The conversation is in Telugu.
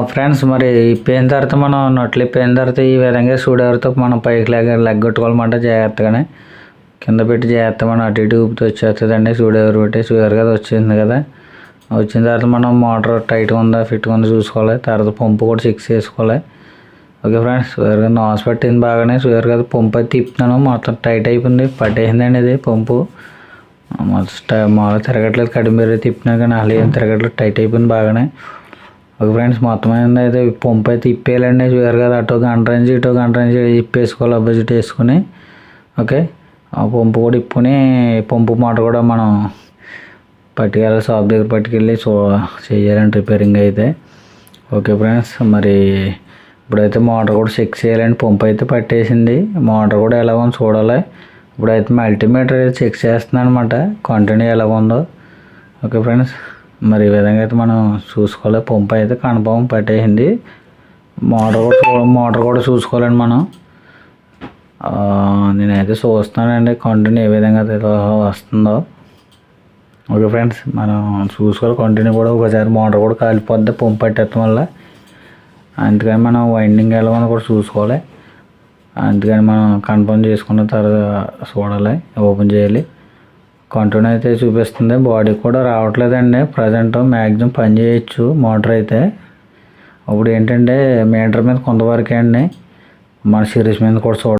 ఫ్రెండ్స్ మరి ఇప్పిన తర్వాత మనం నట్లు ఇప్పిన తర్వాత ఈ విధంగా స్క్రూడ్రైవర్తో మనం పైకి లెగ్గొట్టుకోవాలన్నమాట జాగ్రత్తగానే. కింద పెట్టి జాగ్రత్తగా మనం అటు ఇటు ఊపితే వచ్చేస్తుందండి స్క్రూడ్రైవర్ పెట్టి. స్క్రూడ్రైవర్ కదా వచ్చింది కదా. వచ్చిన తర్వాత మనం మోటార్ టైట్గా ఉందా ఫిట్గా ఉందా చూసుకోవాలి. తర్వాత పంపు కూడా చెక్ చేసుకోవాలి. ఓకే ఫ్రెండ్స్, స్క్రూడ్రైవర్ కదా నాస్ పట్టింది బాగానే. స్క్రూడ్రైవర్ కదా పంపు అయితే తిప్పుతున్నాను, మొత్తం టైట్ అయిపోయింది, పట్టేసిందండి ఇది పంపు. మామూలుగా తిరగట్లేదు, కడిమేరే తిప్పినా కానీ అసలు ఏం తిరగట్లేదు, టైట్ అయిపోయింది బాగానే. ఓకే ఫ్రెండ్స్, మొత్తం అయితే పంపు అయితే ఇప్పేయాలండి. స్క్రూడ్రైవర్ కదా అటు గంట నుంచి ఇటు గంట నుంచి ఇప్పేసుకోవాలి, అబ్బాజిట్ వేసుకుని. ఓకే, ఆ పంపు కూడా ఇప్పుకొని పంపు మోటార్ కూడా మనం పట్టుకెళ్ళాలి, షాప్ దగ్గర పట్టుకెళ్ళి చేయాలండి రిపేరింగ్ అయితే. ఓకే ఫ్రెండ్స్, మరి ఇప్పుడైతే మోటార్ కూడా చెక్ చేయాలండి. పంపు అయితే పట్టేసింది, మోటార్ కూడా ఎలా ఉందో చూడాలి. ఇప్పుడైతే మల్టీమీటర్ అయితే చెక్ చేస్తున్నాను అనమాట, కంటిన్యూ ఎలా ఉందో. ఓకే ఫ్రెండ్స్, మరి ఈ విధంగా అయితే మనం చూసుకోవాలి. పంపు అయితే కన్ఫర్మ్ పట్టేసింది. మోటార్ కూడా చూసుకోవాలండి మనం. నేనైతే చూస్తున్నానండి కంటిన్యూ ఏ విధంగా వస్తుందో. ఓకే ఫ్రెండ్స్, మనం చూసుకోవాలి కంటిన్యూ కూడా. ఒకసారి మోటార్ కూడా కాలిపోద్ది పంపు పట్టేయడం వల్ల. అందుకని మనం వైండింగ్ ఎలా ఉందో కూడా చూసుకోవాలి. అందుకని మనం కన్ఫర్మ్ చేసుకున్న తర్వాత చూడాలి, ఓపెన్ చేయాలి. కంటిన్యూ అయితే చూపిస్తుంది, బాడీ కూడా రావట్లేదండి ప్రజెంట్. మ్యాక్సిమం పని చేయొచ్చు మోటార్ అయితే. అప్పుడు ఏంటంటే మీటర్ మీద కొంతవరకే అండి, మన సిరీస్ మీద కూడా